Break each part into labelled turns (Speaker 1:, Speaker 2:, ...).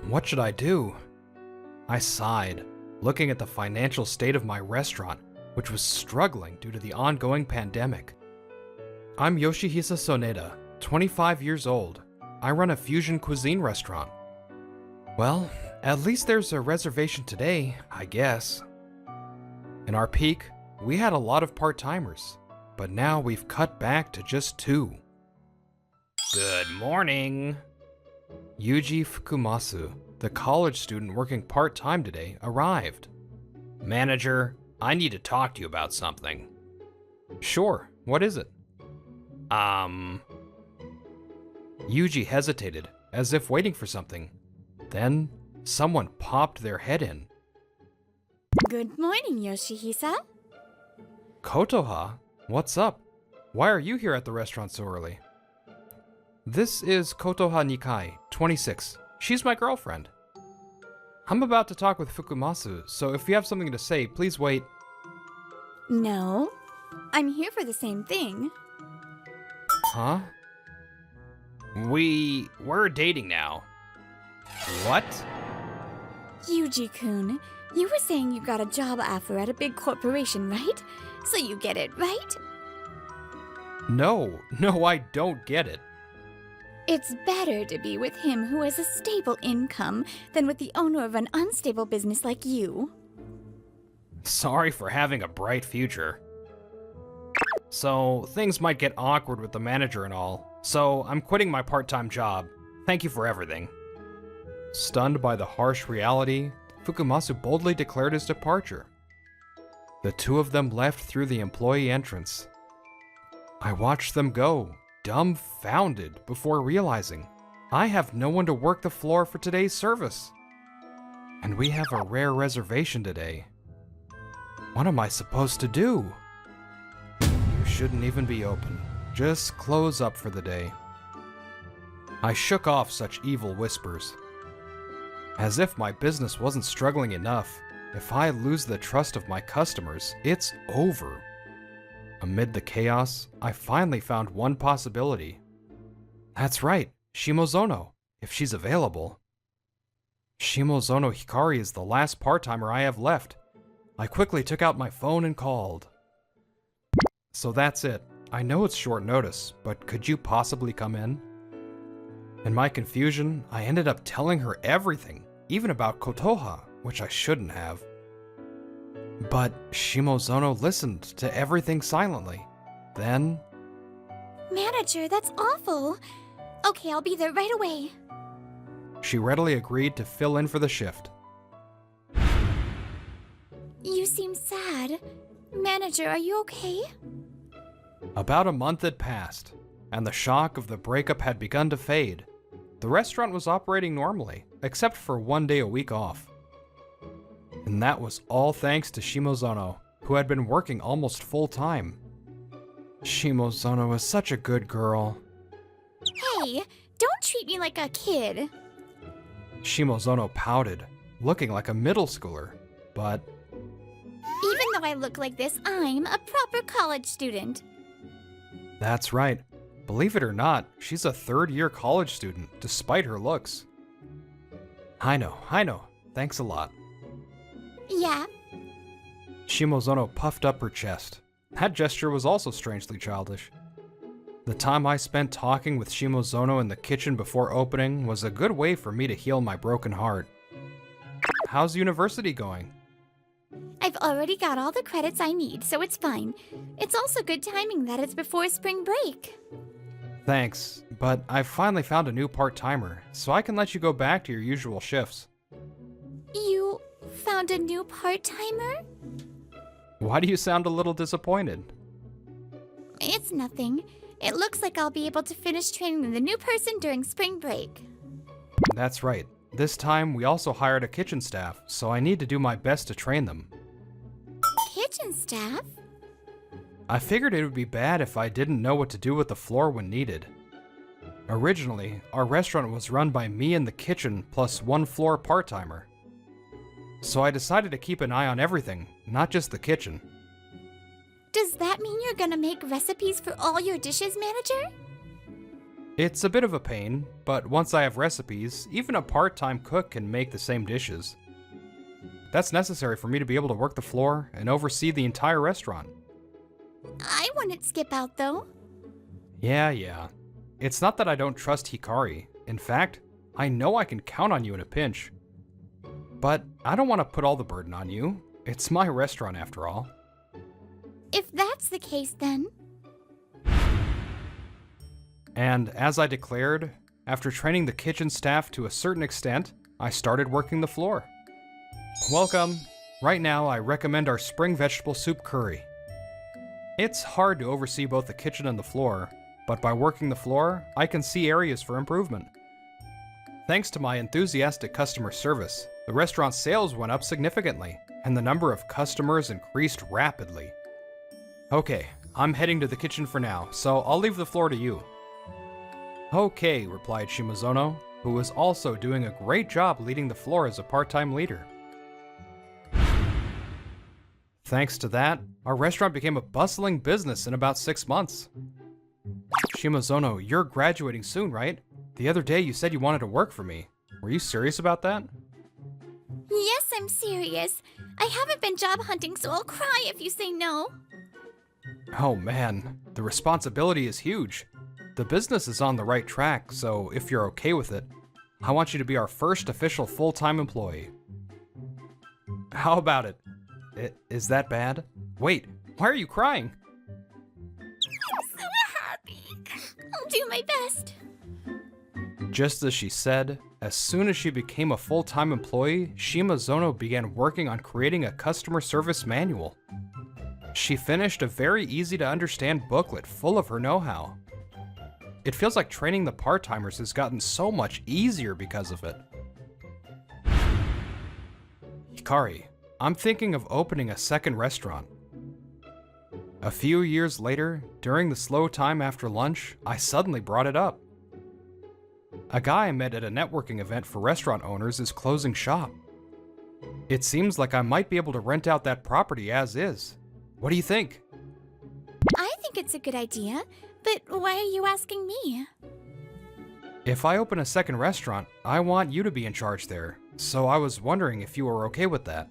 Speaker 1: What should I do? I sighed, looking at the financial state of my restaurant, which was struggling due to the ongoing pandemic. I'm Yoshihisa Soneda, 25 years old. I run a fusion cuisine restaurant. Well, at least there's a reservation today, I guess. In our peak, we had a lot of part-timers, but now we've cut back to just 2. Good morning. Yuji Fukumasu, the college student working part-time today, arrived. Manager, I need to talk to you about something. Sure, what is it? Yuji hesitated, as if waiting for something. Then, someone popped their head in.
Speaker 2: Good morning, Yoshihisa.
Speaker 1: Kotoha, what's up? Why are you here at the restaurant so early? This is Kotoha Nikai, 26. She's my girlfriend. I'm about to talk with Fukumasu, so if you have something to say, please wait.
Speaker 2: No, I'm here for the same thing.
Speaker 1: Huh? We're dating now. What?
Speaker 2: Yuji-kun, you were saying you got a job offer at a big corporation, right? So you get it, right?
Speaker 1: No, I don't get it.
Speaker 2: It's better to be with him who has a stable income than with the owner of an unstable business like you.
Speaker 1: Sorry for having a bright future. So, things might get awkward with the manager and all, so I'm quitting my part-time job. Thank you for everything. Stunned by the harsh reality, Fukumasu boldly declared his departure. The 2 of them left through the employee entrance. I watched them go, dumbfounded, before realizing I have no one to work the floor for today's service. And we have a rare reservation today. What am I supposed to do? You shouldn't even be open. Just close up for the day. I shook off such evil whispers. As if my business wasn't struggling enough, if I lose the trust of my customers, it's over. Amid the chaos, I finally found one possibility. That's right, Shimozono, if she's available. Shimozono Hikari is the last part-timer I have left. I quickly took out my phone and called. So that's it. I know it's short notice, but could you possibly come in? In my confusion, I ended up telling her everything, even about Kotoha, which I shouldn't have. But Shimozono listened to everything silently. Then...
Speaker 2: Manager, that's awful. Okay, I'll be there right away.
Speaker 1: She readily agreed to fill in for the shift.
Speaker 2: You seem sad. Manager, are you okay?
Speaker 1: About a month had passed, and the shock of the breakup had begun to fade. The restaurant was operating normally, except for 1 day a week off. And that was all thanks to Shimozono, who had been working almost full-time. Shimozono is such a good girl.
Speaker 2: Hey, don't treat me like a kid.
Speaker 1: Shimozono pouted, looking like a middle schooler, but...
Speaker 2: Even though I look like this, I'm a proper college student.
Speaker 1: That's right. Believe it or not, she's a third-year college student, despite her looks. I know. Thanks a lot.
Speaker 2: Yeah?
Speaker 1: Shimozono puffed up her chest. That gesture was also strangely childish. The time I spent talking with Shimozono in the kitchen before opening was a good way for me to heal my broken heart. How's university going?
Speaker 2: I've already got all the credits I need, so it's fine. It's also good timing that it's before spring break.
Speaker 1: Thanks, but I've finally found a new part-timer, so I can let you go back to your usual shifts.
Speaker 2: You found a new part-timer?
Speaker 1: Why do you sound a little disappointed?
Speaker 2: It's nothing. It looks like I'll be able to finish training the new person during spring break.
Speaker 1: That's right. This time, we also hired a kitchen staff, so I need to do my best to train them.
Speaker 2: Kitchen staff?
Speaker 1: I figured it would be bad if I didn't know what to do with the floor when needed. Originally, our restaurant was run by me in the kitchen plus 1 floor part-timer. So I decided to keep an eye on everything, not just the kitchen.
Speaker 2: Does that mean you're gonna make recipes for all your dishes, manager?
Speaker 1: It's a bit of a pain, but once I have recipes, even a part-time cook can make the same dishes. That's necessary for me to be able to work the floor and oversee the entire restaurant.
Speaker 2: I wouldn't skip out, though.
Speaker 1: Yeah. It's not that I don't trust Hikari. In fact, I know I can count on you in a pinch. But I don't want to put all the burden on you. It's my restaurant after all.
Speaker 2: If that's the case, then.
Speaker 1: And as I declared, after training the kitchen staff to a certain extent, I started working the floor. Welcome. Right now, I recommend our spring vegetable soup curry. It's hard to oversee both the kitchen and the floor, but by working the floor, I can see areas for improvement. Thanks to my enthusiastic customer service, the restaurant's sales went up significantly, and the number of customers increased rapidly. Okay, I'm heading to the kitchen for now, so I'll leave the floor to you. Okay, replied Shimazono, who was also doing a great job leading the floor as a part-time leader. Thanks to that, our restaurant became a bustling business in about 6 months. Shimazono, you're graduating soon, right? The other day you said you wanted to work for me. Were you serious about that?
Speaker 2: Yes, I'm serious. I haven't been job hunting, so I'll cry if you say no.
Speaker 1: Oh man, the responsibility is huge. The business is on the right track, so if you're okay with it, I want you to be our first official full-time employee. How about it? Is that bad? Wait, why are you crying?
Speaker 2: I'm so happy. I'll do my best.
Speaker 1: Just as she said, as soon as she became a full-time employee, Shimazono began working on creating a customer service manual. She finished a very easy-to-understand booklet full of her know-how. It feels like training the part-timers has gotten so much easier because of it. Hikari, I'm thinking of opening a second restaurant. A few years later, during the slow time after lunch, I suddenly brought it up. A guy I met at a networking event for restaurant owners is closing shop. It seems like I might be able to rent out that property as is. What do you think?
Speaker 2: I think it's a good idea, but why are you asking me?
Speaker 1: If I open a second restaurant, I want you to be in charge there, so I was wondering if you were okay with that.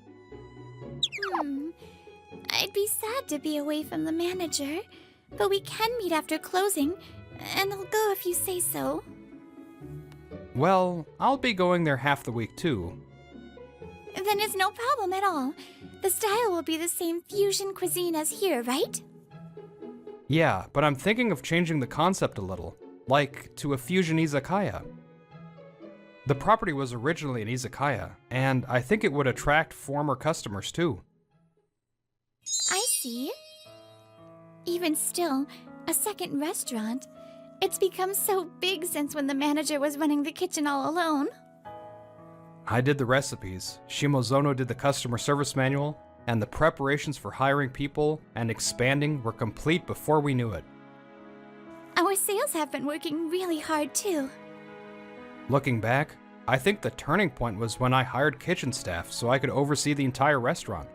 Speaker 2: I'd be sad to be away from the manager, but we can meet after closing, and I'll go if you say so.
Speaker 1: Well, I'll be going there half the week too.
Speaker 2: Then it's no problem at all. The style will be the same fusion cuisine as here, right?
Speaker 1: Yeah, but I'm thinking of changing the concept a little, like to a fusion izakaya. The property was originally an izakaya, and I think it would attract former customers too.
Speaker 2: I see. Even still, a second restaurant. It's become so big since when the manager was running the kitchen all alone.
Speaker 1: I did the recipes, Shimazono did the customer service manual, and the preparations for hiring people and expanding were complete before we knew it.
Speaker 2: Our sales have been working really hard too.
Speaker 1: Looking back, I think the turning point was when I hired kitchen staff so I could oversee the entire restaurant.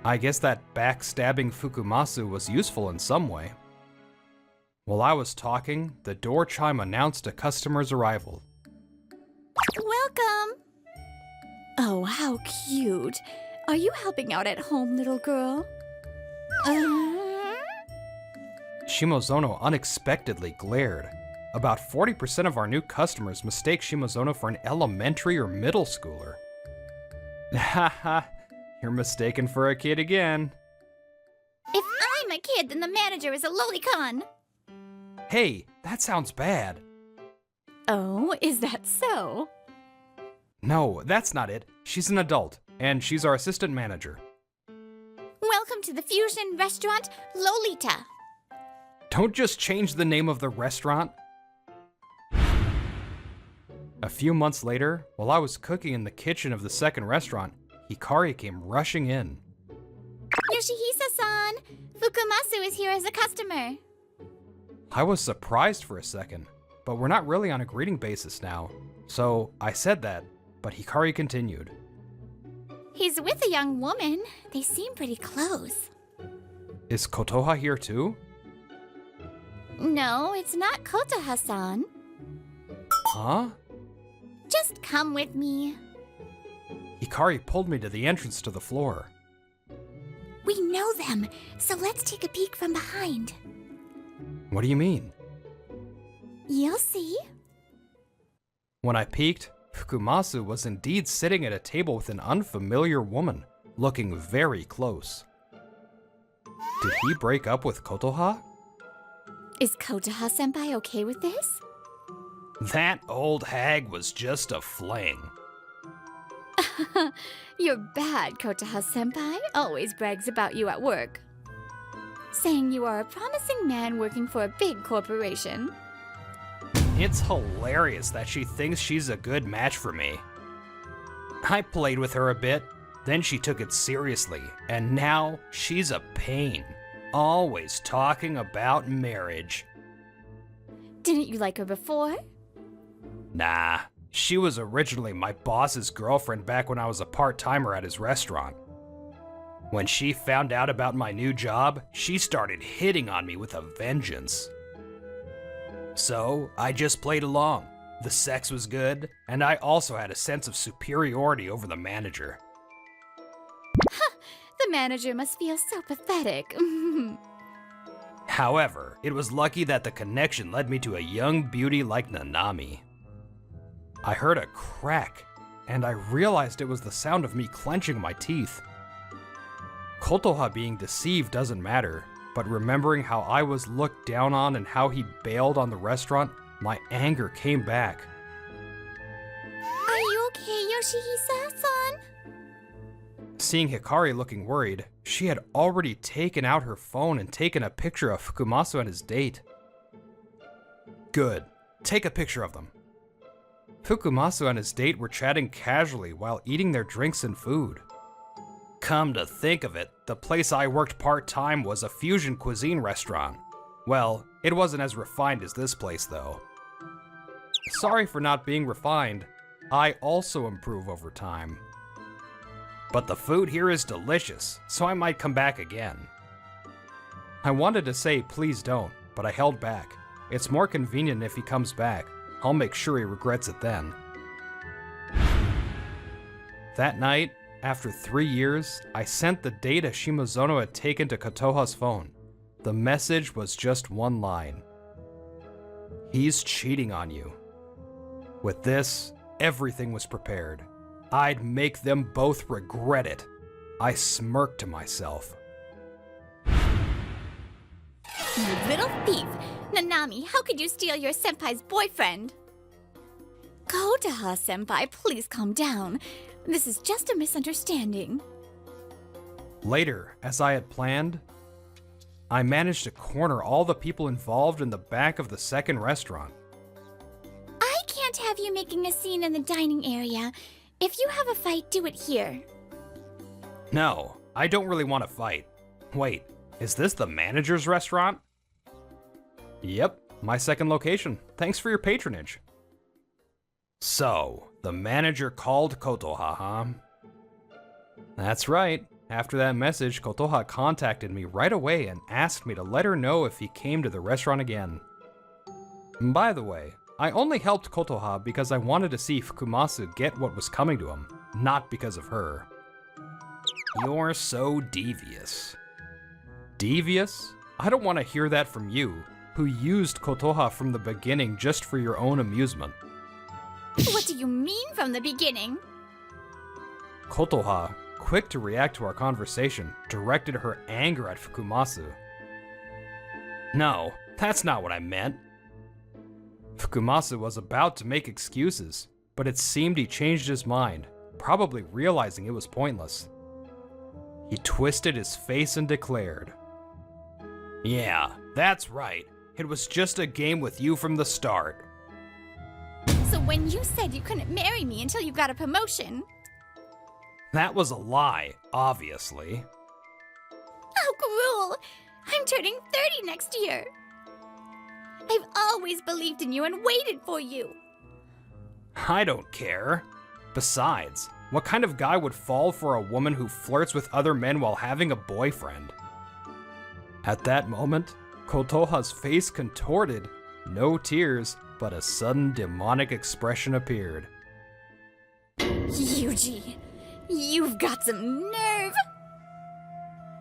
Speaker 1: I guess that backstabbing Fukumasu was useful in some way. While I was talking, the door chime announced a customer's arrival.
Speaker 2: Welcome! Oh, how cute. Are you helping out at home, little girl?
Speaker 1: Shimazono unexpectedly glared. About 40% of our new customers mistake Shimazono for an elementary or middle schooler. Haha, you're mistaken for a kid again.
Speaker 2: If I'm a kid, then the manager is a lolicon.
Speaker 1: Hey, that sounds bad.
Speaker 2: Oh, is that so?
Speaker 1: No, that's not it. She's an adult, and she's our assistant manager.
Speaker 2: Welcome to the fusion restaurant, Lolita.
Speaker 1: Don't just change the name of the restaurant. A few months later, while I was cooking in the kitchen of the second restaurant, Hikari came rushing in.
Speaker 2: Yoshihisa-san, Fukumasu is here as a customer.
Speaker 1: I was surprised for a second, but we're not really on a greeting basis now. So I said that, but Hikari continued.
Speaker 2: He's with a young woman. They seem pretty close.
Speaker 1: Is Kotoha here too?
Speaker 2: No, it's not Kotoha-san.
Speaker 1: Huh?
Speaker 2: Just come with me.
Speaker 1: Hikari pulled me to the entrance to the floor.
Speaker 2: We know them, so let's take a peek from behind.
Speaker 1: What do you mean?
Speaker 2: You'll see.
Speaker 1: When I peeked, Fukumasu was indeed sitting at a table with an unfamiliar woman, looking very close. Did he break up with Kotoha?
Speaker 2: Is Kotoha-senpai okay with this?
Speaker 1: That old hag was just a fling.
Speaker 2: You're bad, Kotoha-senpai. Always brags about you at work. Saying you are a promising man working for a big corporation.
Speaker 1: It's hilarious that she thinks she's a good match for me. I played with her a bit, then she took it seriously, and now she's a pain. Always talking about marriage.
Speaker 2: Didn't you like her before?
Speaker 1: Nah, she was originally my boss's girlfriend back when I was a part-timer at his restaurant. When she found out about my new job, she started hitting on me with a vengeance. So, I just played along. The sex was good, and I also had a sense of superiority over the manager.
Speaker 2: The manager must feel so pathetic.
Speaker 1: However, it was lucky that the connection led me to a young beauty like Nanami. I heard a crack, and I realized it was the sound of me clenching my teeth. Kotoha being deceived doesn't matter, but remembering how I was looked down on and how he bailed on the restaurant, my anger came back.
Speaker 2: Are you okay, Yoshihisa-san?
Speaker 1: Seeing Hikari looking worried, she had already taken out her phone and taken a picture of Fukumasu and his date. Good. Take a picture of them. Fukumasu and his date were chatting casually while eating their drinks and food. Come to think of it, the place I worked part-time was a fusion cuisine restaurant. Well, it wasn't as refined as this place, though. Sorry for not being refined. I also improve over time. But the food here is delicious, so I might come back again. I wanted to say please don't, but I held back. It's more convenient if he comes back. I'll make sure he regrets it then. That night, after 3 years, I sent the data Shimazono had taken to Kotoha's phone. The message was just one line. He's cheating on you. With this, everything was prepared. I'd make them both regret it. I smirked to myself.
Speaker 2: You little thief! Nanami, how could you steal your senpai's boyfriend? Kotoha-senpai, please calm down. This is just a misunderstanding.
Speaker 1: Later, as I had planned, I managed to corner all the people involved in the back of the second restaurant.
Speaker 2: I can't have you making a scene in the dining area. If you have a fight, do it here.
Speaker 1: No, I don't really want to fight. Wait, is this the manager's restaurant? Yep, my second location. Thanks for your patronage. So, the manager called Kotoha, huh? That's right. After that message, Kotoha contacted me right away and asked me to let her know if he came to the restaurant again. By the way, I only helped Kotoha because I wanted to see Fukumasu get what was coming to him, not because of her. You're so devious. Devious? I don't want to hear that from you, who used Kotoha from the beginning just for your own amusement.
Speaker 2: What do you mean from the beginning?
Speaker 1: Kotoha, quick to react to our conversation, directed her anger at Fukumasu. No, that's not what I meant. Fukumasu was about to make excuses, but it seemed he changed his mind, probably realizing it was pointless. He twisted his face and declared, "Yeah, that's right. It was just a game with you from the start."
Speaker 2: So when you said you couldn't marry me until you got a promotion...
Speaker 1: That was a lie, obviously.
Speaker 2: How cruel! I'm turning 30 next year. I've always believed in you and waited for you.
Speaker 1: I don't care. Besides, what kind of guy would fall for a woman who flirts with other men while having a boyfriend? At that moment, Kotoha's face contorted. No tears, but a sudden demonic expression appeared.
Speaker 2: Yuji, you've got some nerve!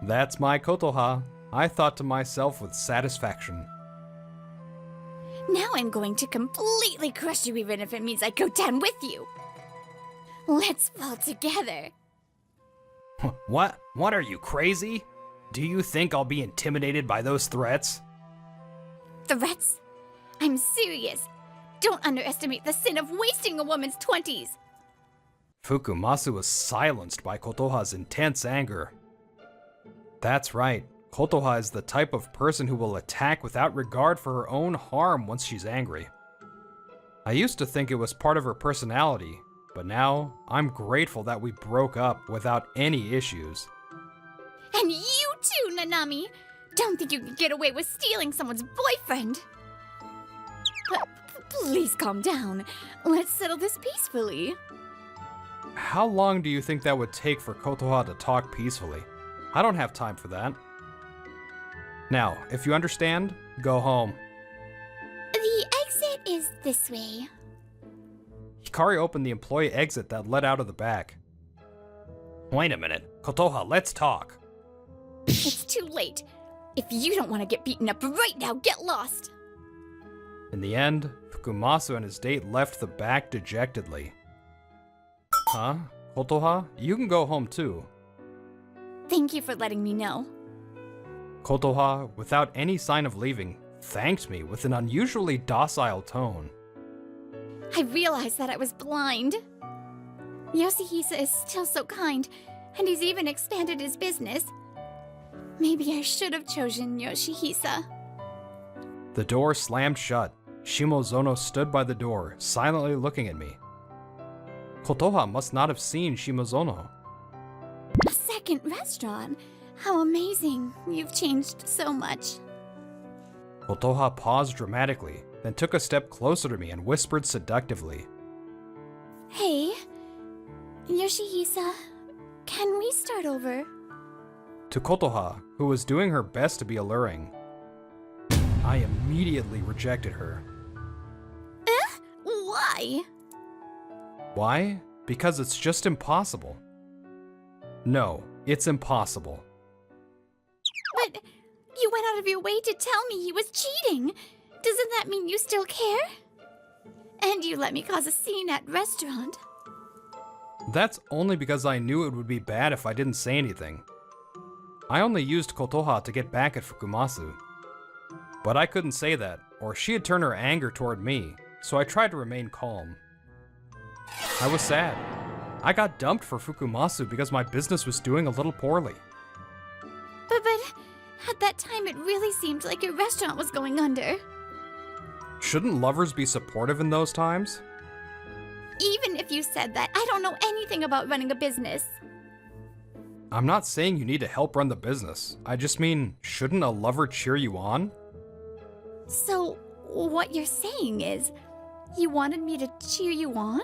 Speaker 1: That's my Kotoha, I thought to myself with satisfaction.
Speaker 2: Now I'm going to completely crush you even if it means I go down with you. Let's fall together.
Speaker 1: What? What, are you crazy? Do you think I'll be intimidated by those threats?
Speaker 2: Threats? I'm serious. Don't underestimate the sin of wasting a woman's 20s.
Speaker 1: Fukumasu was silenced by Kotoha's intense anger. That's right. Kotoha is the type of person who will attack without regard for her own harm once she's angry. I used to think it was part of her personality, but now I'm grateful that we broke up without any issues.
Speaker 2: And you too, Nanami! Don't think you can get away with stealing someone's boyfriend! But please calm down. Let's settle this peacefully.
Speaker 1: How long do you think that would take for Kotoha to talk peacefully? I don't have time for that. Now, if you understand, go home.
Speaker 2: The exit is this way.
Speaker 1: Hikari opened the employee exit that led out of the back. Wait a minute. Kotoha, let's talk.
Speaker 2: It's too late. If you don't want to get beaten up right now, get lost!
Speaker 1: In the end, Fukumasu and his date left the back dejectedly. Huh? Kotoha, you can go home too.
Speaker 2: Thank you for letting me know.
Speaker 1: Kotoha, without any sign of leaving, thanked me with an unusually docile tone.
Speaker 2: I realized that I was blind. Yoshihisa is still so kind, and he's even expanded his business. Maybe I should have chosen Yoshihisa.
Speaker 1: The door slammed shut. Shimozono stood by the door, silently looking at me. Kotoha must not have seen Shimozono.
Speaker 2: A second restaurant? How amazing. You've changed so much.
Speaker 1: Kotoha paused dramatically, then took a step closer to me and whispered seductively.
Speaker 2: Hey, Yoshihisa, can we start over?
Speaker 1: To Kotoha, who was doing her best to be alluring. I immediately rejected her.
Speaker 2: Why?
Speaker 1: Why? Because it's just impossible. No, it's impossible.
Speaker 2: But you went out of your way to tell me he was cheating. Doesn't that mean you still care? And you let me cause a scene at restaurant.
Speaker 1: That's only because I knew it would be bad if I didn't say anything. I only used Kotoha to get back at Fukumasu. But I couldn't say that, or she'd turn her anger toward me, so I tried to remain calm. I was sad. I got dumped for Fukumasu because my business was doing a little poorly.
Speaker 2: But at that time it really seemed like your restaurant was going under.
Speaker 1: Shouldn't lovers be supportive in those times?
Speaker 2: Even if you said that, I don't know anything about running a business.
Speaker 1: I'm not saying you need to help run the business. I just mean, shouldn't a lover cheer you on?
Speaker 2: So, what you're saying is, you wanted me to cheer you on?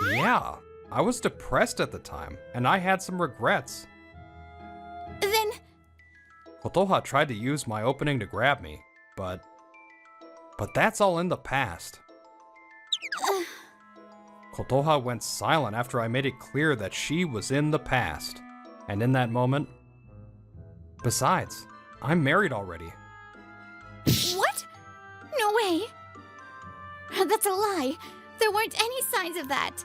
Speaker 1: Yeah, I was depressed at the time, and I had some regrets.
Speaker 2: Then...
Speaker 1: Kotoha tried to use my opening to grab me, but that's all in the past. Kotoha went silent after I made it clear that she was in the past. And in that moment... Besides, I'm married already.
Speaker 2: What? No way. That's a lie. There weren't any signs of that.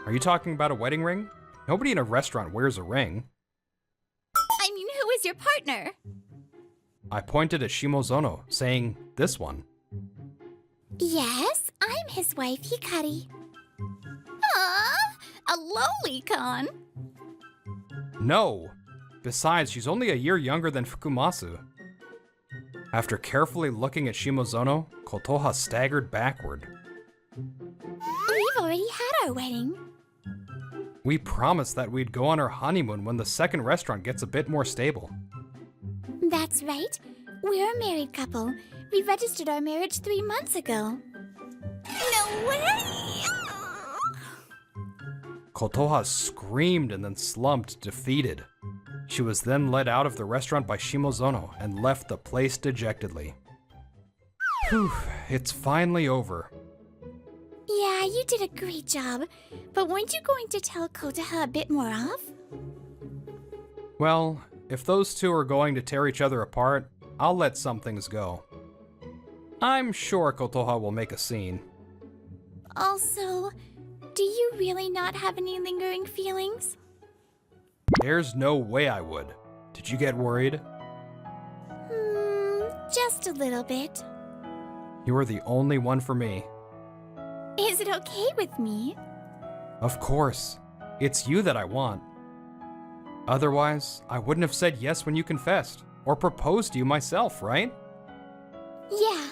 Speaker 1: Are you talking about a wedding ring? Nobody in a restaurant wears a ring.
Speaker 2: I mean, who is your partner?
Speaker 1: I pointed at Shimozono, saying, this one.
Speaker 2: Yes, I'm his wife, Hikari. A lolicon.
Speaker 1: No! Besides, she's only a year younger than Fukumasu. After carefully looking at Shimozono, Kotoha staggered backward.
Speaker 2: We've already had our wedding.
Speaker 1: We promised that we'd go on our honeymoon when the second restaurant gets a bit more stable.
Speaker 2: That's right. We're a married couple. We registered our marriage 3 months ago. No way!
Speaker 1: Kotoha screamed and then slumped, defeated. She was then led out of the restaurant by Shimozono and left the place dejectedly. Whew, it's finally over.
Speaker 2: Yeah, you did a great job. But weren't you going to tell Kotoha a bit more off?
Speaker 1: Well, if those two are going to tear each other apart, I'll let some things go. I'm sure Kotoha will make a scene.
Speaker 2: Also, do you really not have any lingering feelings?
Speaker 1: There's no way I would. Did you get worried?
Speaker 2: Just a little bit.
Speaker 1: You are the only one for me.
Speaker 2: Is it okay with me?
Speaker 1: Of course. It's you that I want. Otherwise, I wouldn't have said yes when you confessed, or proposed to you myself, right?
Speaker 2: Yeah.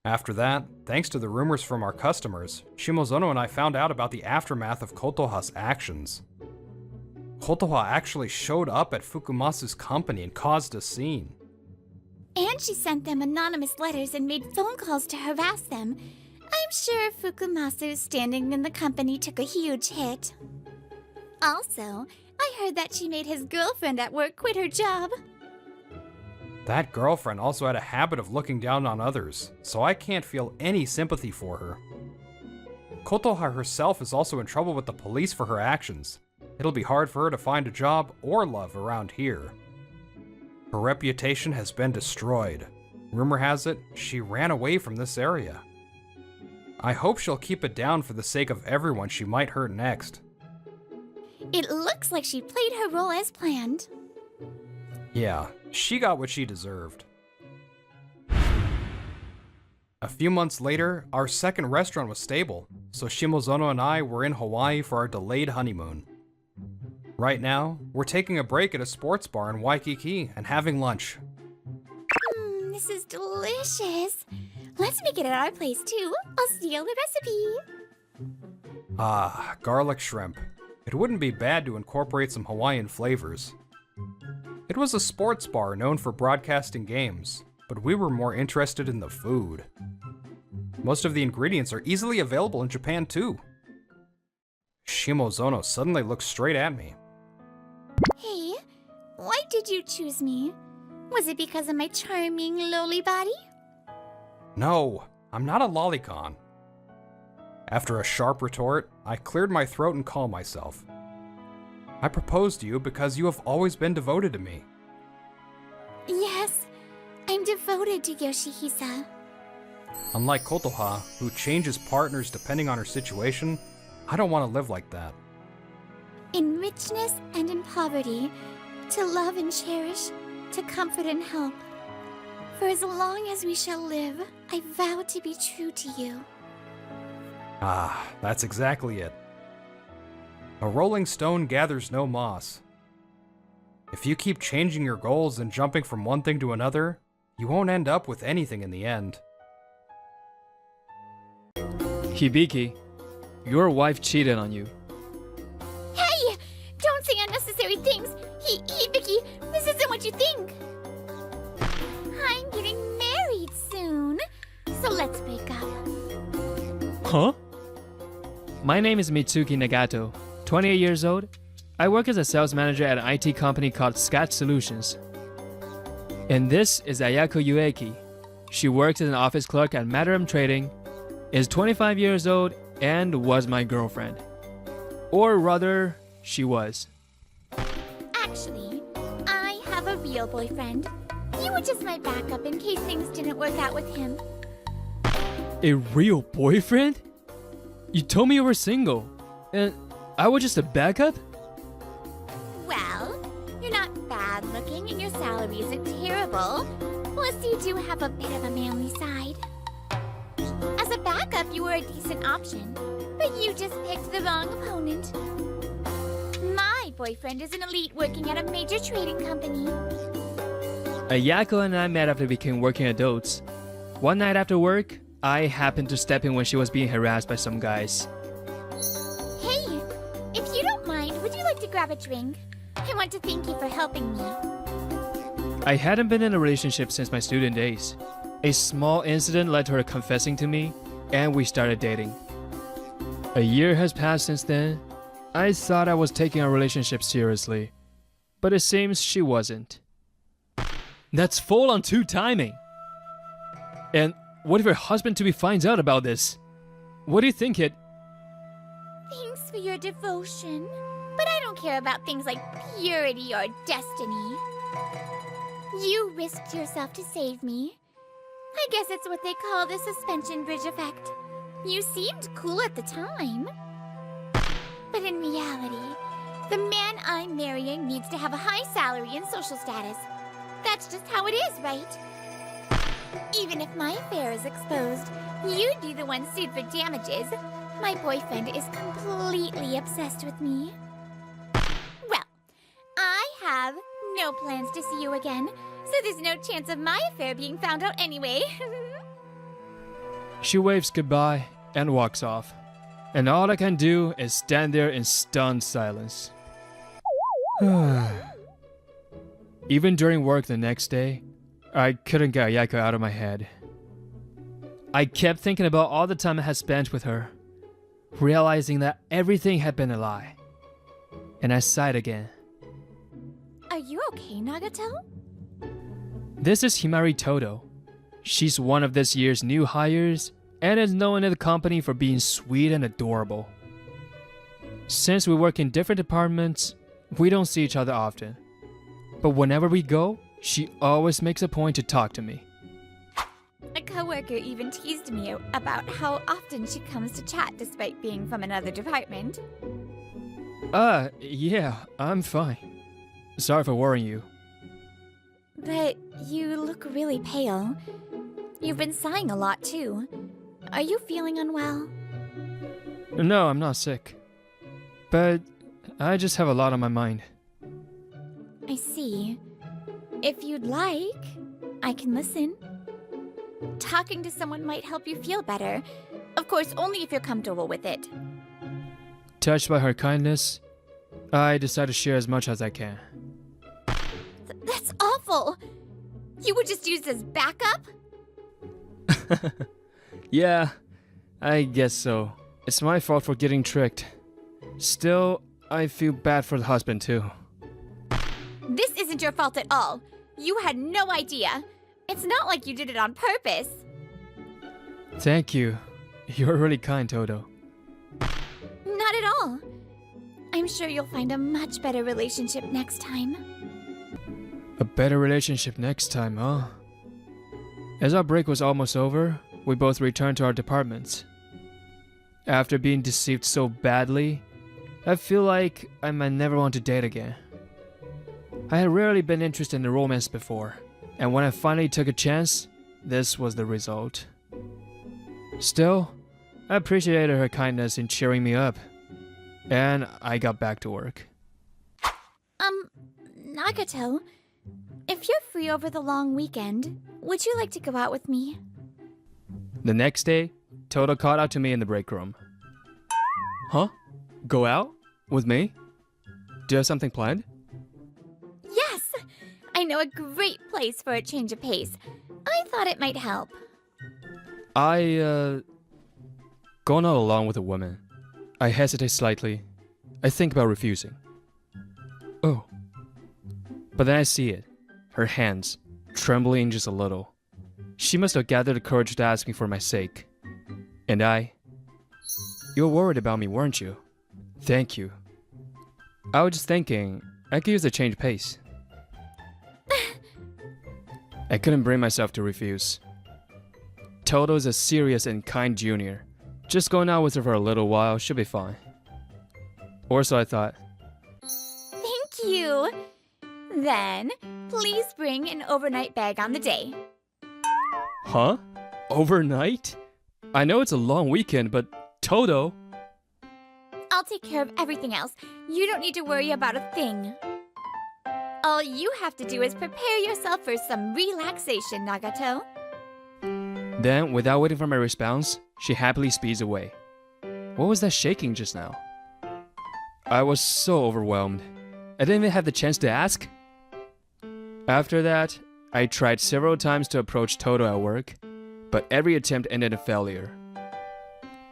Speaker 1: After that, thanks to the rumors from our customers, Shimozono and I found out about the aftermath of Kotoha's actions. Kotoha actually showed up at Fukumasu's company and caused a scene.
Speaker 2: And she sent them anonymous letters and made phone calls to harass them. I'm sure Fukumasu's standing in the company took a huge hit. Also, I heard that she made his girlfriend at work quit her job.
Speaker 1: That girlfriend also had a habit of looking down on others, so I can't feel any sympathy for her. Kotoha herself is also in trouble with the police for her actions. It'll be hard for her to find a job or love around here. Her reputation has been destroyed. Rumor has it, she ran away from this area. I hope she'll keep it down for the sake of everyone she might hurt next.
Speaker 2: It looks like she played her role as planned.
Speaker 1: Yeah, she got what she deserved. A few months later, our second restaurant was stable, so Shimozono and I were in Hawaii for our delayed honeymoon. Right now, we're taking a break at a sports bar in Waikiki and having lunch.
Speaker 2: This is delicious. Let's make it at our place too. I'll steal the recipe.
Speaker 1: Ah, garlic shrimp. It wouldn't be bad to incorporate some Hawaiian flavors. It was a sports bar known for broadcasting games, but we were more interested in the food. Most of the ingredients are easily available in Japan too. Shimozono suddenly looked straight at me.
Speaker 2: Hey, why did you choose me? Was it because of my charming, lowly body?
Speaker 1: No, I'm not a lolicon. After a sharp retort, I cleared my throat and calmed myself. I proposed to you because you have always been devoted to me.
Speaker 2: Yes, I'm devoted to Yoshihisa.
Speaker 1: Unlike Kotoha, who changes partners depending on her situation, I don't want to live like that.
Speaker 2: In richness and in poverty, to love and cherish, to comfort and help. For as long as we shall live, I vow to be true to you.
Speaker 1: Ah, that's exactly it. A rolling stone gathers no moss. If you keep changing your goals and jumping from one thing to another, you won't end up with anything in the end.
Speaker 3: Hibiki, your wife cheated on you.
Speaker 2: Hey! Don't say unnecessary things! Hibiki, this isn't what you think! I'm getting married soon, so let's break up.
Speaker 3: Huh? My name is Mitsuki Nagato, 28 years old. I work as a sales manager at an IT company called Scat Solutions. And this is Ayako Ueki. She works as an office clerk at Mataram Trading, is 25 years old, and was my girlfriend. Or rather, she was.
Speaker 2: Actually, I have a real boyfriend. You were just my backup in case things didn't work out with him.
Speaker 3: A real boyfriend? You told me you were single, and I was just a backup?
Speaker 2: Well, you're not bad looking and your salary isn't terrible. Plus, you do have a bit of a manly side. As a backup, you were a decent option, but you just picked the wrong opponent. My boyfriend is an elite working at a major trading company.
Speaker 3: Ayako and I met after we became working adults. One night after work, I happened to step in when she was being harassed by some guys.
Speaker 2: Hey, if you don't mind, would you like to grab a drink? I want to thank you for helping me.
Speaker 3: I hadn't been in a relationship since my student days. A small incident led to her confessing to me, and we started dating. A year has passed since then. I thought I was taking our relationship seriously. but it seems she wasn't. That's full-on two-timing. And what if her husband-to-be finds out about this? What do you think it...
Speaker 2: Thanks for your devotion, but I don't care about things like purity or destiny. You risked yourself to save me. I guess it's what they call the suspension bridge effect. You seemed cool at the time. But in reality, the man I'm marrying needs to have a high salary and social status. That's just how it is, right? Even if my affair is exposed, you'd be the one sued for damages. My boyfriend is completely obsessed with me. Well, I have no plans to see you again, so there's no chance of my affair being found out anyway.
Speaker 3: She waves goodbye and walks off. And all I can do is stand there in stunned silence. Even during work the next day, I couldn't get Ayako out of my head. I kept thinking about all the time I had spent with her, realizing that everything had been a lie. And I sighed again.
Speaker 2: Are you okay, Nagato?
Speaker 3: This is Himari Todo. She's one of this year's new hires and is known in the company for being sweet and adorable. Since we work in different departments, we don't see each other often. But whenever we go, she always makes a point to talk to me.
Speaker 2: A coworker even teased me about how often she comes to chat despite being from another department.
Speaker 3: Yeah, I'm fine. Sorry for worrying you.
Speaker 2: But you look really pale. You've been sighing a lot too. Are you feeling unwell?
Speaker 3: No, I'm not sick. But I just have a lot on my mind.
Speaker 2: I see. If you'd like, I can listen. Talking to someone might help you feel better. Of course, only if you're comfortable with it.
Speaker 3: Touched by her kindness, I decide to share as much as I can.
Speaker 2: That's awful! You were just used as backup?
Speaker 3: Yeah, I guess so. It's my fault for getting tricked. Still, I feel bad for the husband too.
Speaker 2: This isn't your fault at all. You had no idea. It's not like you did it on purpose.
Speaker 3: Thank you. You're really kind, Todo.
Speaker 2: Not at all. I'm sure you'll find a much better relationship next time.
Speaker 3: A better relationship next time, huh? As our break was almost over, we both returned to our departments. After being deceived so badly, I feel like I might never want to date again. I had rarely been interested in romance before, and when I finally took a chance, this was the result. Still, I appreciated her kindness in cheering me up, and I got back to work.
Speaker 2: Nagato, if you're free over the long weekend, would you like to go out with me?
Speaker 3: The next day, Todo called out to me in the break room. Huh? Go out? With me? Do you have something planned?
Speaker 2: Yes! I know a great place for a change of pace. I thought it might help.
Speaker 3: Going out alone with a woman. I hesitate slightly. I think about refusing. Oh. But then I see it. Her hands, trembling just a little. She must have gathered the courage to ask me for my sake. And you were worried about me, weren't you? Thank you. I was just thinking, I could use a change pace. I couldn't bring myself to refuse. Todo is a serious and kind junior. Just going out with her for a little while should be fine. Or so I thought.
Speaker 2: Thank you! Then, please bring an overnight bag on the day.
Speaker 3: Huh? Overnight? I know it's a long weekend, but Todo...
Speaker 2: I'll take care of everything else. You don't need to worry about a thing. All you have to do is prepare yourself for some relaxation, Nagato.
Speaker 3: Then, without waiting for my response, she happily speeds away. What was that shaking just now? I was so overwhelmed. I didn't even have the chance to ask. After that, I tried several times to approach Todo at work, but every attempt ended in failure.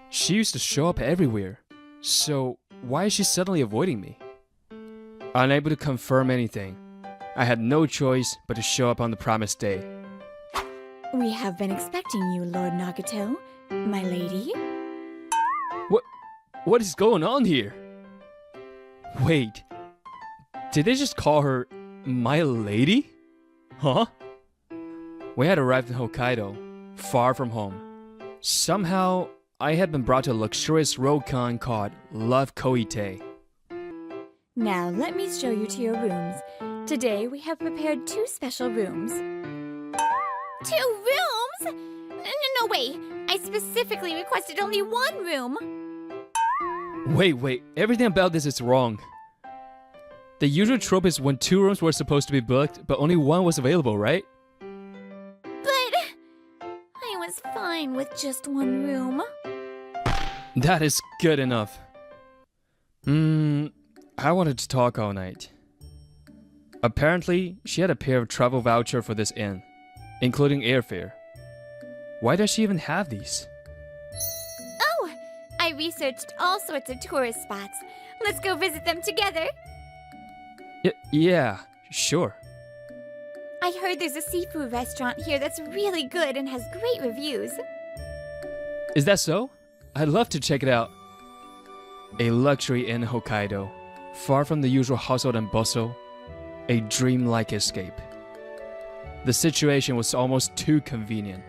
Speaker 3: She used to show up everywhere, so why is she suddenly avoiding me? Unable to confirm anything, I had no choice but to show up on the promised day.
Speaker 2: We have been expecting you, Lord Nagato, my lady.
Speaker 3: What is going on here? Wait, did they just call her my lady? Huh? We had arrived in Hokkaido, far from home. Somehow, I had been brought to a luxurious RomCom called Love Koite.
Speaker 2: Now let me show you to your rooms. Today we have prepared 2 special rooms. 2 rooms? No way! I specifically requested only 1 room.
Speaker 3: Wait, everything about this is wrong. The usual trope is when 2 rooms were supposed to be booked, but only 1 was available, right?
Speaker 2: But I was fine with just 1 room.
Speaker 3: That is good enough. I wanted to talk all night. Apparently, she had a pair of travel voucher for this inn, including airfare. Why does she even have these?
Speaker 2: Oh, I researched all sorts of tourist spots. Let's go visit them together.
Speaker 3: Yeah, sure.
Speaker 2: I heard there's a seafood restaurant here that's really good and has great reviews.
Speaker 3: Is that so? I'd love to check it out. A luxury inn in Hokkaido, far from the usual hustle and bustle, a dreamlike escape. The situation was almost too convenient,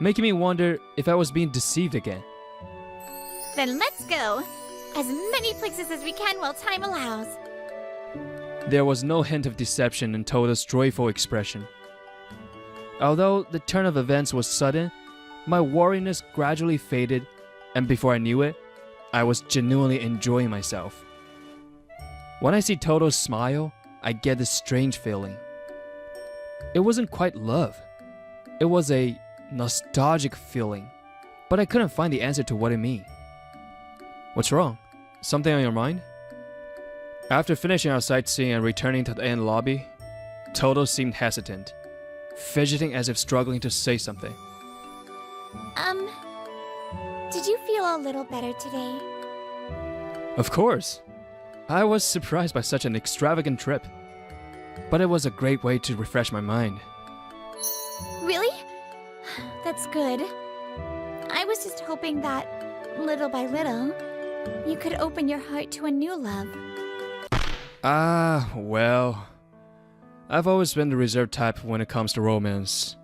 Speaker 3: making me wonder if I was being deceived again.
Speaker 2: Then let's go. As many places as we can while time allows.
Speaker 3: There was no hint of deception in Todo's joyful expression. Although the turn of events was sudden, my wariness gradually faded, and before I knew it, I was genuinely enjoying myself. When I see Toto smile, I get this strange feeling. It wasn't quite love. It was a nostalgic feeling, but I couldn't find the answer to what it meant. What's wrong? Something on your mind? After finishing our sightseeing and returning to the inn lobby, Toto seemed hesitant, fidgeting as if struggling to say something.
Speaker 2: Did you feel a little better today?
Speaker 3: Of course. I was surprised by such an extravagant trip, but it was a great way to refresh my mind.
Speaker 2: Really? That's good. I was just hoping that, little by little, you could open your heart to a new love.
Speaker 3: Well, I've always been the reserved type when it comes to romance.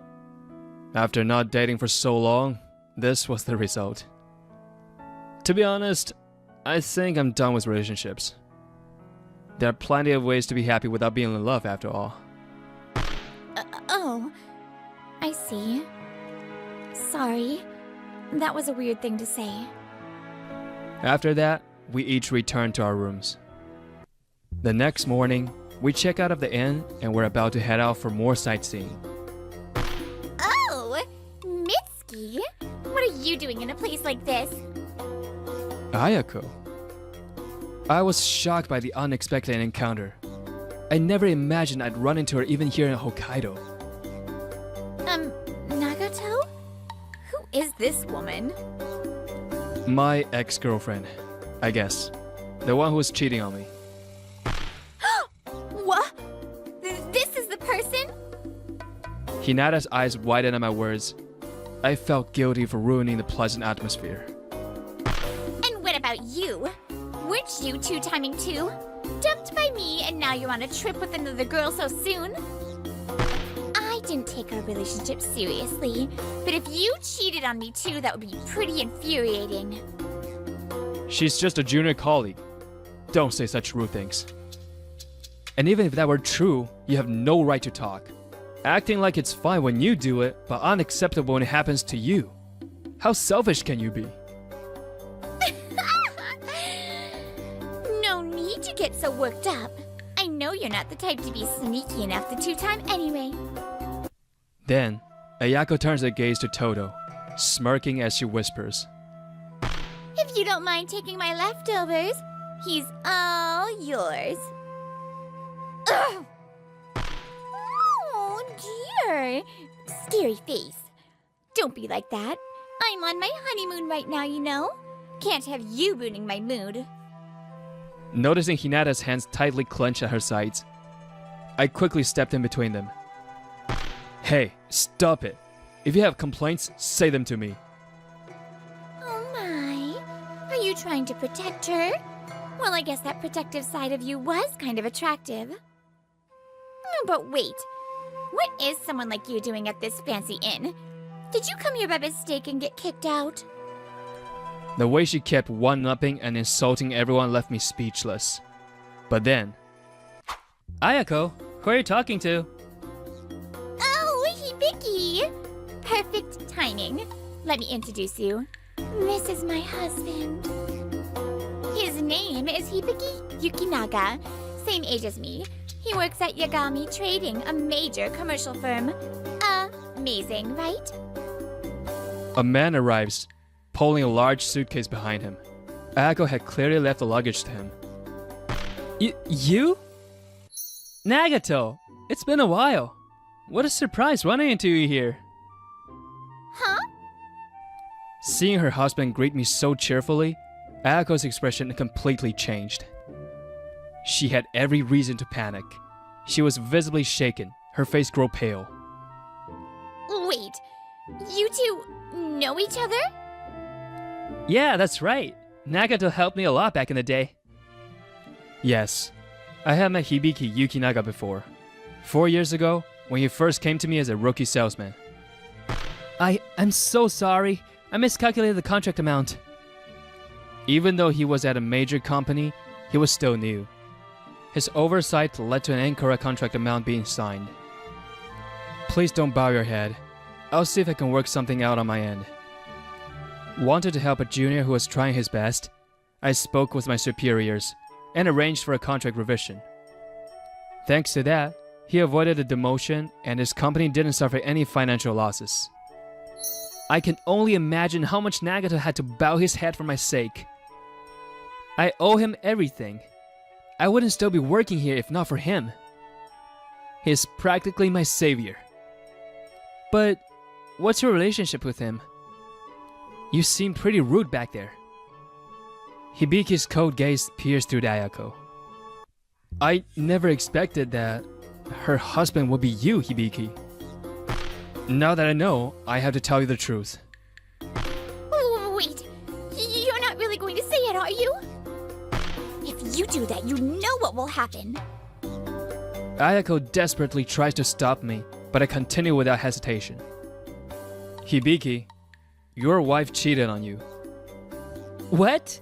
Speaker 3: After not dating for so long, this was the result. To be honest, I think I'm done with relationships. There are plenty of ways to be happy without being in love after all.
Speaker 2: Oh, I see. Sorry. That was a weird thing to say.
Speaker 3: After that, we each returned to our rooms. The next morning, we check out of the inn and we're about to head out for more sightseeing.
Speaker 2: Oh, Mitsuki, what are you doing in a place like this?
Speaker 3: Ayako. I was shocked by the unexpected encounter. I never imagined I'd run into her even here in Hokkaido.
Speaker 2: Nagato? Who is this woman?
Speaker 3: My ex-girlfriend, I guess. The one who was cheating on me.
Speaker 2: What? This is the person?
Speaker 3: Hinata's eyes widened at my words. I felt guilty for ruining the pleasant atmosphere.
Speaker 2: And what about you? Weren't you two-timing too? Dumped by me and now you're on a trip with another girl so soon? I didn't take our relationship seriously, but if you cheated on me too, that would be pretty infuriating.
Speaker 3: She's just a junior colleague. Don't say such rude things. And even if that were true, you have no right to talk. Acting like it's fine when you do it, but unacceptable when it happens to you. How selfish can you be?
Speaker 2: No need to get so worked up. I know you're not the type to be sneaky enough to two-time anyway.
Speaker 3: Then, Ayako turns her gaze to Toto, smirking as she whispers.
Speaker 2: If you don't mind taking my leftovers, he's all yours. Ugh. Oh dear. Scary face. Don't be like that. I'm on my honeymoon right now, you know. Can't have you ruining my mood.
Speaker 3: Noticing Hinata's hands tightly clenched at her sides, I quickly stepped in between them. Hey, stop it. If you have complaints, say them to me.
Speaker 2: Oh my. Are you trying to protect her? Well, I guess that protective side of you was kind of attractive. Oh, but wait. What is someone like you doing at this fancy inn? Did you come here by mistake and get kicked out?
Speaker 3: The way she kept one-upping and insulting everyone left me speechless. But then... Ayako, who are you talking to?
Speaker 2: Oh, Hibiki! Perfect timing. Let me introduce you. This is my husband. His name is Hibiki Yukinaga, same age as me. He works at Yagami Trading, a major commercial firm. Amazing, right?
Speaker 3: A man arrives, pulling a large suitcase behind him. Ayako had clearly left the luggage to him. You? Nagato! It's been a while. What a surprise running into you here.
Speaker 2: Huh?
Speaker 3: Seeing her husband greet me so cheerfully, Ayako's expression completely changed. She had every reason to panic. She was visibly shaken, her face grew pale.
Speaker 2: Wait, you two know each other?
Speaker 3: Yeah, that's right. Nagato helped me a lot back in the day. Yes, I had met Hibiki Yukinaga before. 4 years ago, when he first came to me as a rookie salesman. I'm so sorry. I miscalculated the contract amount. Even though he was at a major company, he was still new. His oversight led to an incorrect contract amount being signed. Please don't bow your head. I'll see if I can work something out on my end. Wanted to help a junior who was trying his best, I spoke with my superiors and arranged for a contract revision. Thanks to that, he avoided a demotion and his company didn't suffer any financial losses. I can only imagine how much Nagato had to bow his head for my sake. I owe him everything. I wouldn't still be working here if not for him. He's practically my savior. But what's your relationship with him? You seem pretty rude back there. Hibiki's cold gaze pierced through Ayako. I never expected that her husband would be you, Hibiki. Now that I know, I have to tell you the truth.
Speaker 2: Wait, you're not really going to say it, are you? If you do that, you know what will happen.
Speaker 3: Ayako desperately tries to stop me, but I continue without hesitation. Hibiki, your wife cheated on you. What?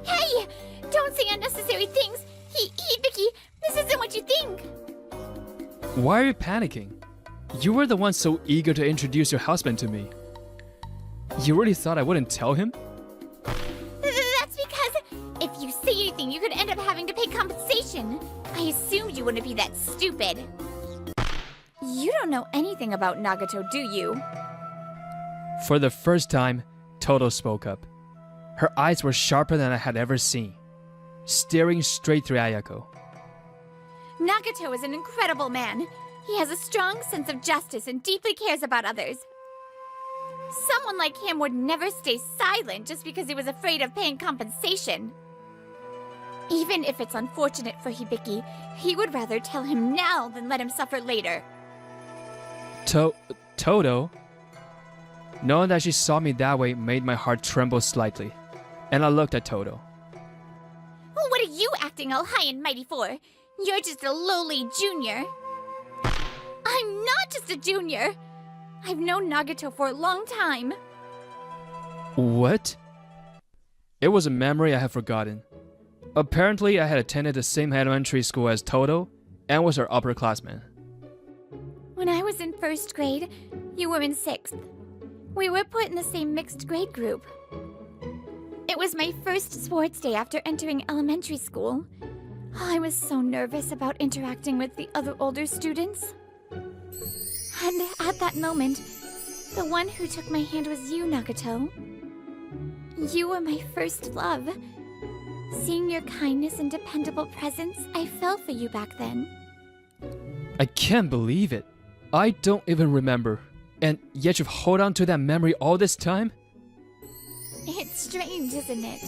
Speaker 2: Hey! Don't say unnecessary things! Hibiki, this isn't what you think!
Speaker 3: Why are you panicking? You were the one so eager to introduce your husband to me. You really thought I wouldn't tell him?
Speaker 2: That's because if you say anything, you could end up having to pay compensation. I assumed you wouldn't be that stupid. You don't know anything about Nagato, do you?
Speaker 3: For the first time, Toto spoke up. Her eyes were sharper than I had ever seen, staring straight through Ayako.
Speaker 2: Nagato is an incredible man. He has a strong sense of justice and deeply cares about others. Someone like him would never stay silent just because he was afraid of paying compensation. Even if it's unfortunate for Hibiki, he would rather tell him now than let him suffer later.
Speaker 3: Toto? Knowing that she saw me that way made my heart tremble slightly, and I looked at Toto.
Speaker 2: Well, what are you acting all high and mighty for? You're just a lowly junior. I'm not just a junior. I've known Nagato for a long time.
Speaker 3: What? It was a memory I had forgotten. Apparently, I had attended the same elementary school as Toto and was her upperclassman.
Speaker 2: When I was in 1st grade, you were in 6th. We were put in the same mixed grade group. It was my first sports day after entering elementary school. I was so nervous about interacting with the other older students. And at that moment, the one who took my hand was you, Nagato. You were my first love. Seeing your kindness and dependable presence, I fell for you back then.
Speaker 3: I can't believe it. I don't even remember. And yet you've held on to that memory all this time?
Speaker 2: It's strange, isn't it?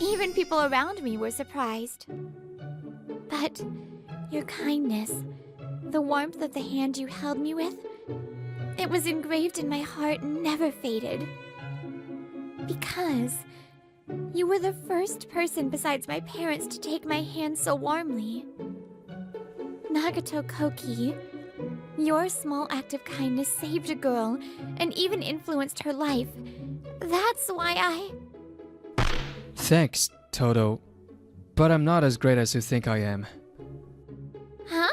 Speaker 2: Even people around me were surprised. But your kindness, the warmth of the hand you held me with, it was engraved in my heart and never faded. Because you were the first person besides my parents to take my hand so warmly. Nagato Koki, your small act of kindness saved a girl and even influenced her life. That's why I...
Speaker 3: Thanks, Toto. But I'm not as great as you think I am.
Speaker 2: Huh?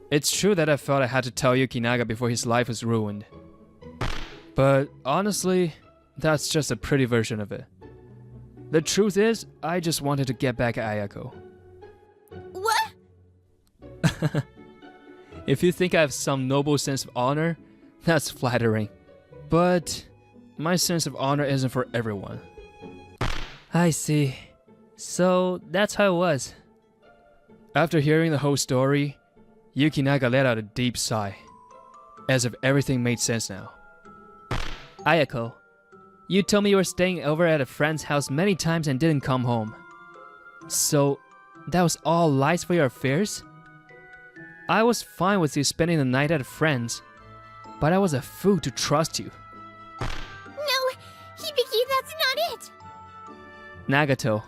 Speaker 3: It's true that I felt I had to tell Yukinaga before his life was ruined. But honestly, that's just a pretty version of it. The truth is, I just wanted to get back at Ayako.
Speaker 2: What?
Speaker 3: If you think I have some noble sense of honor, that's flattering. But my sense of honor isn't for everyone. I see. So that's how it was. After hearing the whole story, Yukinaga let out a deep sigh, as if everything made sense now. Ayako, you told me you were staying over at a friend's house many times and didn't come home. So, that was all lies for your affairs? I was fine with you spending the night at a friend's, but I was a fool to trust you.
Speaker 2: No, Hibiki, that's not it!
Speaker 3: Nagato,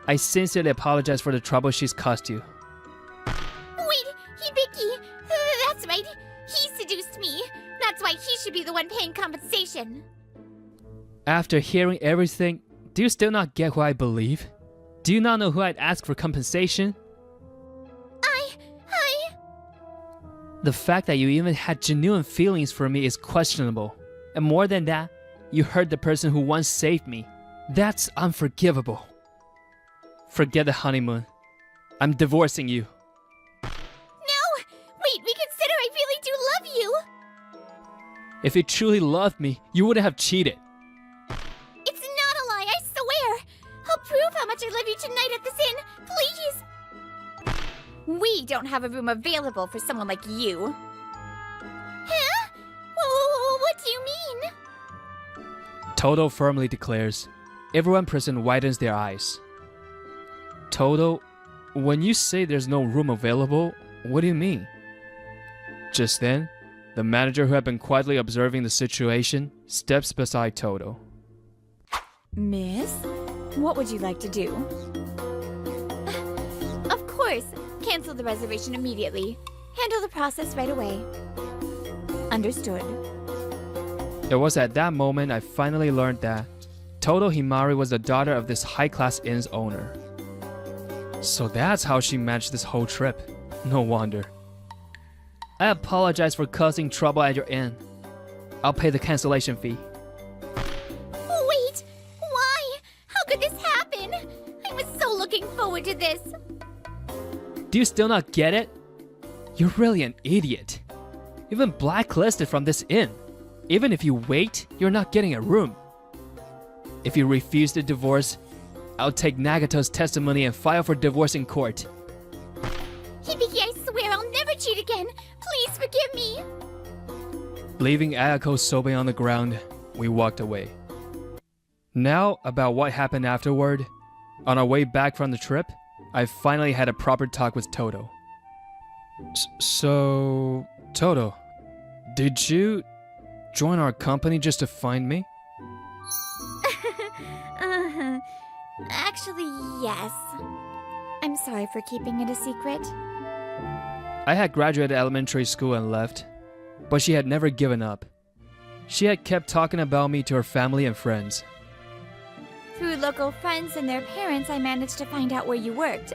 Speaker 3: I sincerely apologize for the trouble she's caused you.
Speaker 2: Wait, Hibiki, that's right. He seduced me. That's why he should be the one paying compensation.
Speaker 3: After hearing everything, do you still not get who I believe? Do you not know who I'd ask for compensation? The fact that you even had genuine feelings for me is questionable. And more than that, you hurt the person who once saved me. That's unforgivable. Forget the honeymoon. I'm divorcing you.
Speaker 2: No! Wait, reconsider, I really do love you!
Speaker 3: If you truly loved me, you wouldn't have cheated.
Speaker 2: It's not a lie, I swear! I'll prove how much I love you tonight at this inn, please! We don't have a room available for someone like you. Huh? What do you mean?
Speaker 3: Toto firmly declares. Everyone present widens their eyes. Toto, when you say there's no room available, what do you mean? Just then, the manager who had been quietly observing the situation steps beside Toto.
Speaker 2: Miss, what would you like to do? Of course. Cancel the reservation immediately. Handle the process right away. Understood.
Speaker 3: It was at that moment I finally learned that Toto Himari was the daughter of this high-class inn's owner. So that's how she managed this whole trip. No wonder. I apologize for causing trouble at your inn. I'll pay the cancellation fee.
Speaker 2: Wait! Why? How could this happen? I was so looking forward to this.
Speaker 3: Do you still not get it? You're really an idiot. You've been blacklisted from this inn. Even if you wait, you're not getting a room. If you refuse the divorce, I'll take Nagato's testimony and file for divorce in court.
Speaker 2: Hibiki, I swear I'll never cheat again. Please forgive me.
Speaker 3: Leaving Ayako sobbing on the ground, we walked away. Now, about what happened afterward. On our way back from the trip, I finally had a proper talk with Toto. So, Toto, did you join our company just to find me?
Speaker 2: Actually, yes. I'm sorry for keeping it a secret.
Speaker 3: I had graduated elementary school and left, but she had never given up. She had kept talking about me to her family and friends.
Speaker 2: Through local friends and their parents, I managed to find out where you worked.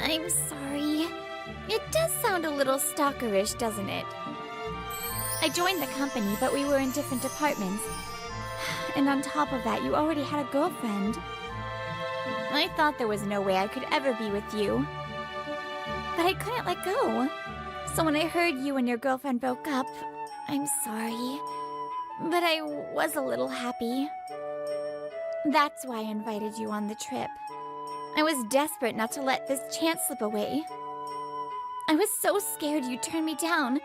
Speaker 2: I'm sorry. It does sound a little stalkerish, doesn't it? I joined the company, but we were in different departments. And on top of that, you already had a girlfriend. I thought there was no way I could ever be with you. But I couldn't let go. So when I heard you and your girlfriend broke up, I'm sorry. But I was a little happy. That's why I invited you on the trip. I was desperate not to let this chance slip away. I was so scared you'd turn me down,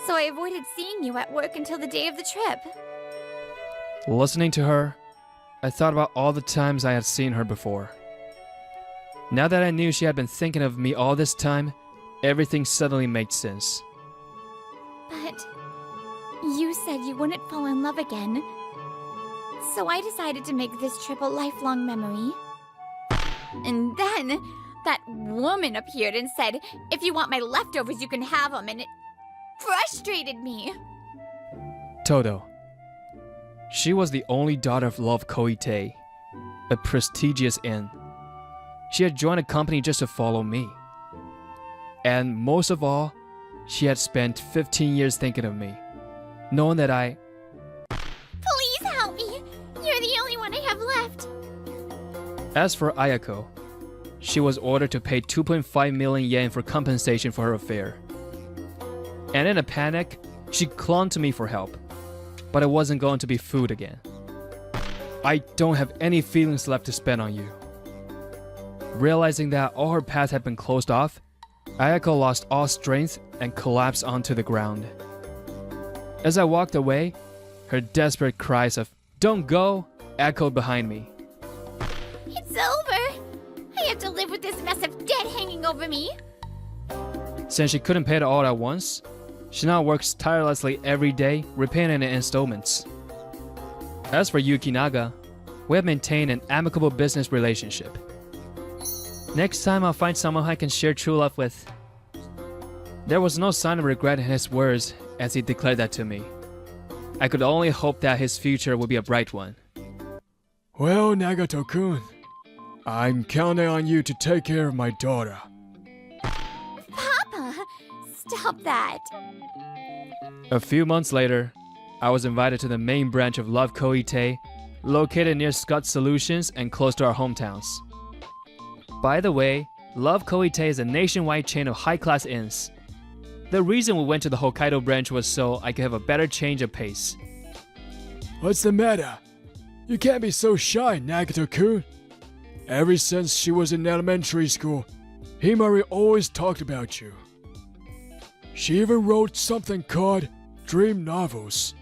Speaker 2: so I avoided seeing you at work until the day of the trip.
Speaker 3: Listening to her, I thought about all the times I had seen her before. Now that I knew she had been thinking of me all this time, everything suddenly made sense.
Speaker 2: But you said you wouldn't fall in love again. So I decided to make this trip a lifelong memory. And then that woman appeared and said, if you want my leftovers, you can have them, and it frustrated me.
Speaker 3: Todo. She was the only daughter of Love Koite, a prestigious inn. She had joined a company just to follow me. And most of all, she had spent 15 years thinking of me, knowing that
Speaker 2: Please help me! You're the only one I have left.
Speaker 3: As for Ayako, she was ordered to pay 2.5 million yen for compensation for her affair. And in a panic, she clung to me for help, but I wasn't going to be fooled again. I don't have any feelings left to spend on you. Realizing that all her paths had been closed off, Ayako lost all strength and collapsed onto the ground. As I walked away, her desperate cries of, "Don't go!" echoed behind me.
Speaker 2: It's over! I have to live with this mess of debt hanging over me.
Speaker 3: Since she couldn't pay it all at once, she now works tirelessly every day, repaying it in installments. As for Yukinaga, we have maintained an amicable business relationship. Next time I'll find someone I can share true love with. There was no sign of regret in his words as he declared that to me. I could only hope that his future would be a bright one.
Speaker 4: Well, Nagato-kun, I'm counting on you to take care of my daughter.
Speaker 2: Papa! Stop that!
Speaker 3: A few months later, I was invited to the main branch of Love Koite, located near Scott Solutions and close to our hometowns. By the way, Love Koite is a nationwide chain of high-class inns. The reason we went to the Hokkaido branch was so I could have a better change of pace.
Speaker 4: What's the matter? You can't be so shy, Nagato-kun. Ever since she was in elementary school, Himari always talked about you. She even wrote something called dream novels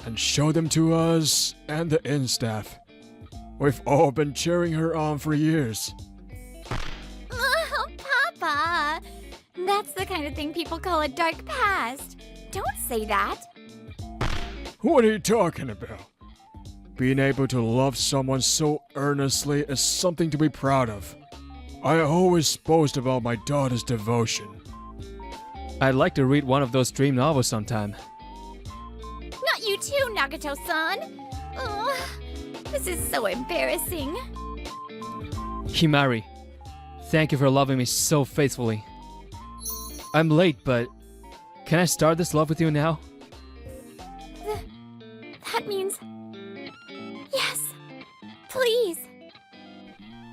Speaker 4: and showed them to us and the inn staff. We've all been cheering her on for years.
Speaker 2: Oh, Papa! That's the kind of thing people call a dark past. Don't say that.
Speaker 4: What are you talking about? Being able to love someone so earnestly is something to be proud of. I always boast about my daughter's devotion.
Speaker 3: I'd like to read one of those dream novels sometime.
Speaker 2: Not you too, Nagato-san! Oh, this is so embarrassing.
Speaker 3: Himari, thank you for loving me so faithfully. I'm late, but can I start this love with you now?
Speaker 2: That means... Yes, please.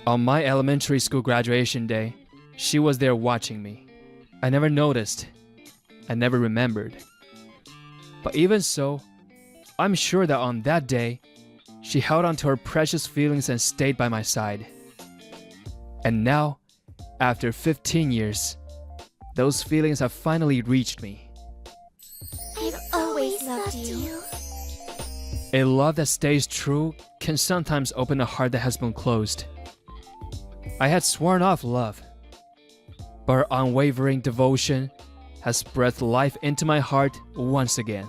Speaker 3: On my elementary school graduation day, she was there watching me. I never noticed. I never remembered. But even so, I'm sure that on that day, she held on to her precious feelings and stayed by my side. And now, after 15 years, those feelings have finally reached me.
Speaker 2: I've always loved you.
Speaker 3: A love that stays true can sometimes open a heart that has been closed. I had sworn off love, but her unwavering devotion has breathed life into my heart once again.